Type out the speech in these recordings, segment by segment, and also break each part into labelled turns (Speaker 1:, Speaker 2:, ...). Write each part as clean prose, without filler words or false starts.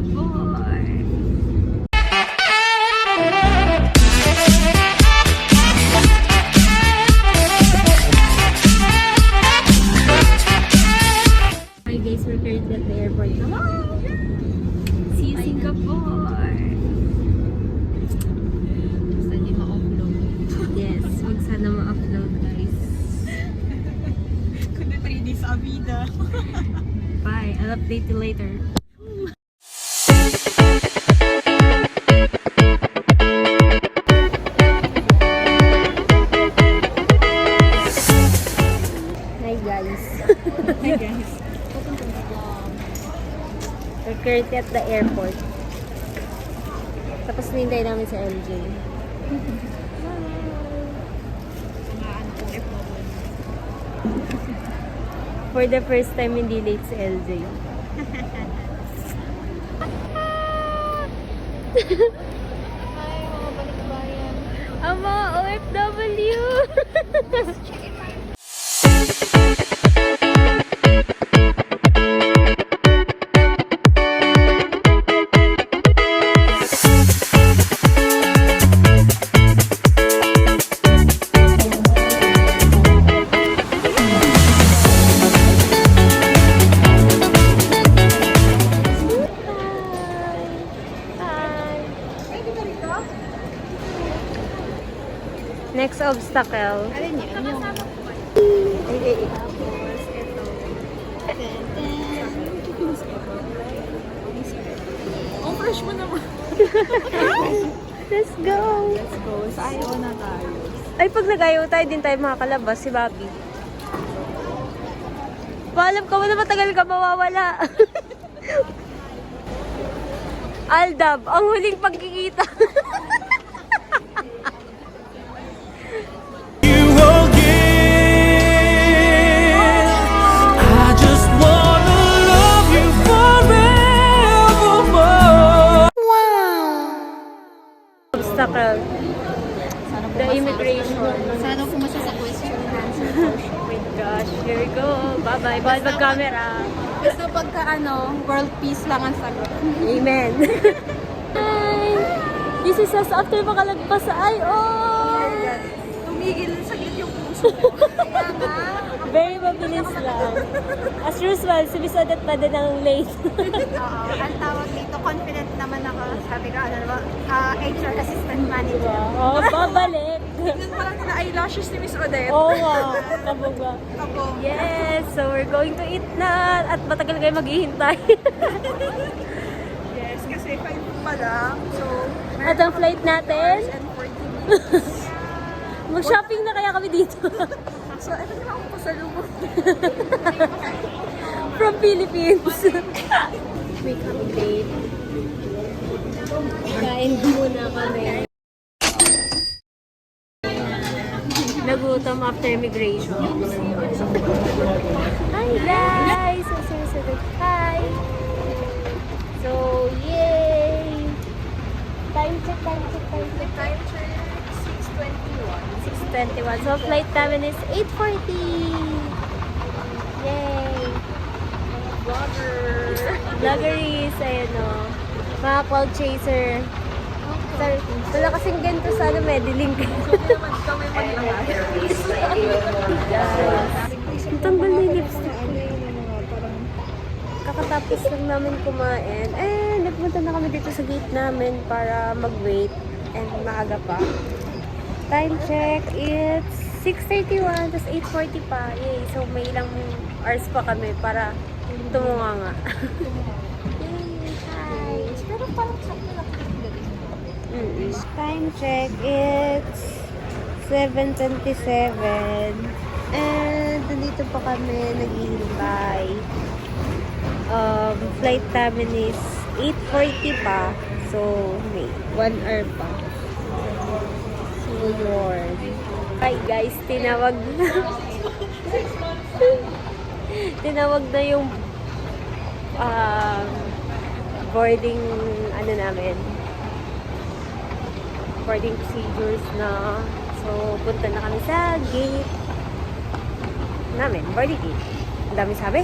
Speaker 1: Singapore! Hi guys, we're currently at the airport. See you Singapore!
Speaker 2: Sana ma-upload.
Speaker 1: Yes, wag sana ma-upload guys.
Speaker 2: Kundi 3 days sa vida.
Speaker 1: Bye, I'll update you later. Hi guys.
Speaker 2: Hey guys.
Speaker 1: We're currently at the airport. Tapos nintay namin sa LJ.
Speaker 2: Samahan ko FW.
Speaker 1: For the first time, hindi late sa LJ.
Speaker 2: Hi, mga balikbayan.
Speaker 1: Ama, OFW! Next obstacle.
Speaker 2: Alin yan? Yung...
Speaker 1: Tapos, ito.
Speaker 2: Oh, fresh mo naman.
Speaker 1: Let's go!
Speaker 2: Let's go. Sa ayaw na tayo.
Speaker 1: Ay, pag nag-ayaw tayo, din tayo makakalabas, si Bobby. Paalam ka mo na matagal ka mawawala. Aldab, ang huling pagkikita. Obstacle.
Speaker 2: Sana
Speaker 1: The immigration.
Speaker 2: Sana pumasa sa question and answer portion.
Speaker 1: Oh my gosh, here we go. Bye-bye. Bawal mag-camera.
Speaker 2: Basta pagka world peace lang ang sagot.
Speaker 1: Amen. Hi! This is us after makalagpas sa ION!
Speaker 2: Tumigil saglit yung puso ko. Kaya nga.
Speaker 1: Very mabilis lang. As usual, si Miss Odette pa din ang late.
Speaker 2: Oo, ang tawag dito, confident naman ako. Sabi ka, HR assistant manager.
Speaker 1: Oh, babalik.
Speaker 2: Tingnan pa lang nila eyelashes ni Miss Odette.
Speaker 1: Oo nga, kabuga.
Speaker 2: Kabong.
Speaker 1: Yes, so we're going to eat na. At matagal kayo maghihintay.
Speaker 2: Yes, kasi 5 pa lang. So,
Speaker 1: At ang flight natin,
Speaker 2: and 40 minutes.
Speaker 1: mag-shopping na kaya kami dito.
Speaker 2: So, ito na ako pasalubong.
Speaker 1: From Philippines. May kami date. Kain muna kami. Nagutom after immigration. Hi guys! Hi! So, yay! Time check.
Speaker 2: Time check, 6:21.
Speaker 1: 6:21. So, flight namin is 8:40. Yay! Vloggeries, ayun o. Mga cloud chaser. Wala kasing ganito sa Medellin.
Speaker 2: Kamay
Speaker 1: Ang tanggal na yung lipstick. Kakatapos lang namin kumain. Nagpunta na kami dito sa gate namin para mag-wait. And maaga pa. Time check, it's 6:31, tapos 8:40 pa. Yay! So, may ilang hours pa kami para tumunga nga. Yay! Hi!
Speaker 2: Pero parang sakto na
Speaker 1: Time check, it's 7:27. And nandito pa kami, naghihintay. Flight namin is 8:40 pa. So, may 1 hour pa. So, yun. Hi guys, tinawag na yung boarding boarding procedures na. So, punta na kami sa gate namin, boarding gate. Ang dami sabi.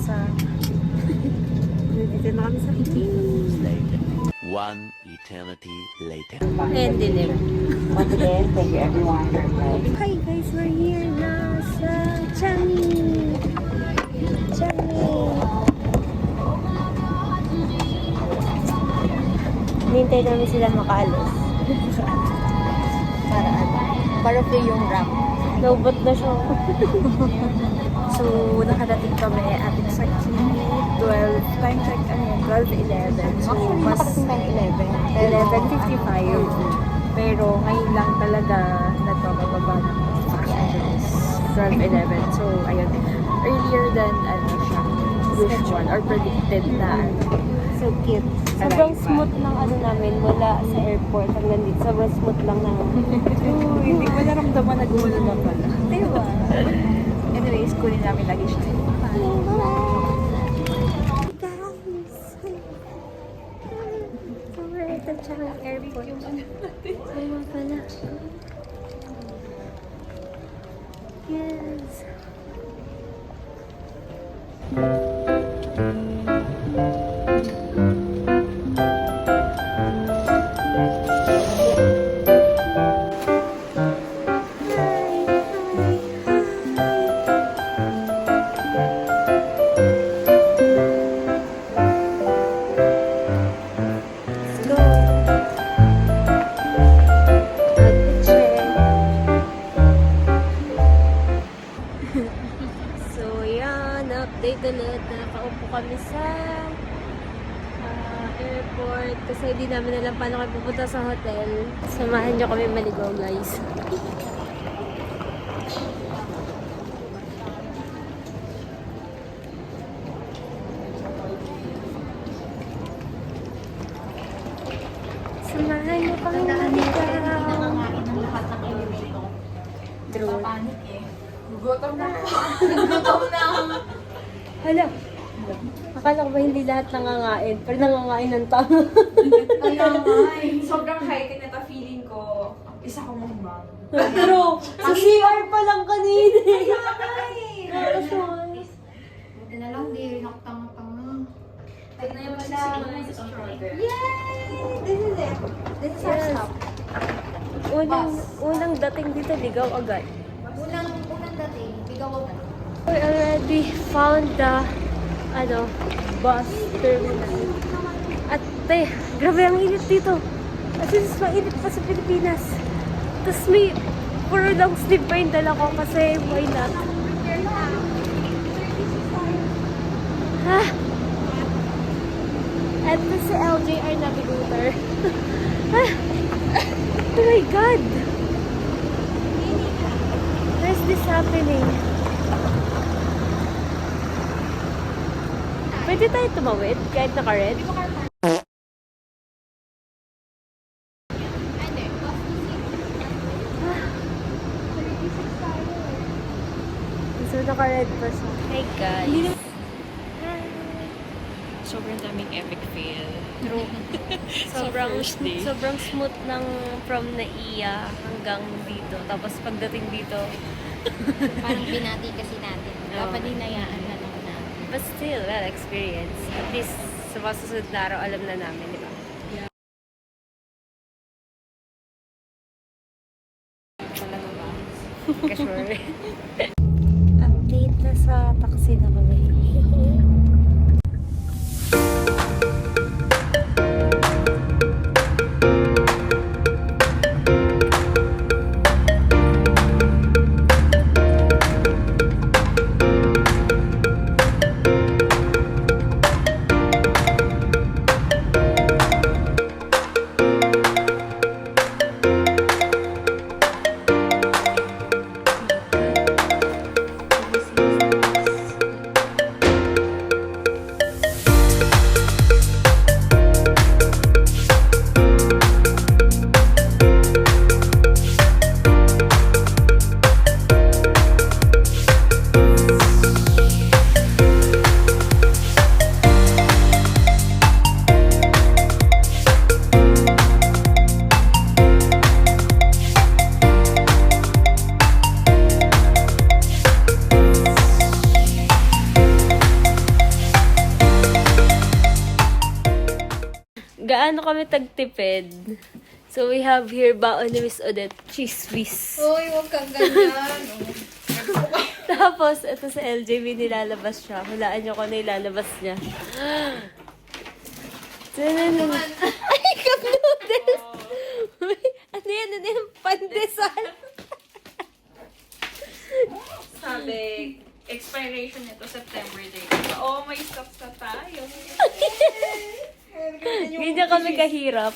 Speaker 1: sa... Dito na kami sa
Speaker 3: One eternity later.
Speaker 1: and dinner.
Speaker 4: Once again, thank you everyone for playing.
Speaker 1: Hi guys, we're here na sa Changi. Changi. Nintay namin sila makaalis.
Speaker 2: Para free yung ramp.
Speaker 1: Naubot na siya.
Speaker 2: So, nakadating kami at exactly 12, time check, 12:11. So, mas 11:55. Pero ngayon lang talaga nagpapababa ng passengers. 12:11. So, ayun. Earlier than siya, usual or predicted na
Speaker 1: So cute. Sobrang smooth ng namin mula sa airport hanggang dito. Sobrang smooth lang ng...
Speaker 2: Hindi ko naramdaman na gumano na pala. Diba? Anyways, kunin namin lagi siya.
Speaker 1: Guys! So we're at the Changi Airport. Sama pala. Yes! Let's go! So, yan. Update ulit. Nakaupo kami sa airport kasi hindi namin alam paano kami pupunta sa hotel. Samahan nyo kami maligaw, guys. Samahan nyo kami maligaw. True.
Speaker 2: Gutom na.
Speaker 1: Hala. Akala ko ba hindi lahat nangangain? Pero nangangain ng tama.
Speaker 2: Sobrang high na feeling ko. Isa ko mukbang.
Speaker 1: True. Sa CR pa lang kanina.
Speaker 2: Buti na lang, di naktanga-tanga. Tignan yung Yay! This is it. This is our
Speaker 1: Yes.
Speaker 2: stop.
Speaker 1: Unang dating dito, ligaw agad.
Speaker 2: Unang dating, bigaw na.
Speaker 1: We already found the bus terminal. At grabe ang init dito. As in, mainit pa sa Pilipinas. Tapos may puro long sleeve pa yung dala ko kasi why not? Ha? At si LJR Navigator. Ha? Oh my God! Why is this happening? Pwede tayo tumawid kahit naka-red? So, naka-red pa siya. Hey guys!
Speaker 5: Sobrang daming epic fail.
Speaker 1: Sobrang smooth ng from Naiya hanggang dito. Tapos pagdating dito,
Speaker 5: Parang binati kasi natin. Dapat dinayaan na lang natin.
Speaker 1: but still, well, experience. At least, sa mga susunod na araw, alam na namin, di ba? Talaga ba? Ka-sure. Update na sa taxi na kami. gaano kami tagtipid. So, we have here baon ni Miss Odette, cheese whiz.
Speaker 5: Uy, huwag kang ganyan.
Speaker 1: Tapos, ito sa LJB, nilalabas siya. Hulaan niyo kung ano ilalabas niya. Ay, cup noodles! Uy, ano yan? Ano yan? Pandesal!
Speaker 2: Sabi, expiration nito September 30. Oh, may stocks na tayo.
Speaker 1: Ganyan kami kahirap.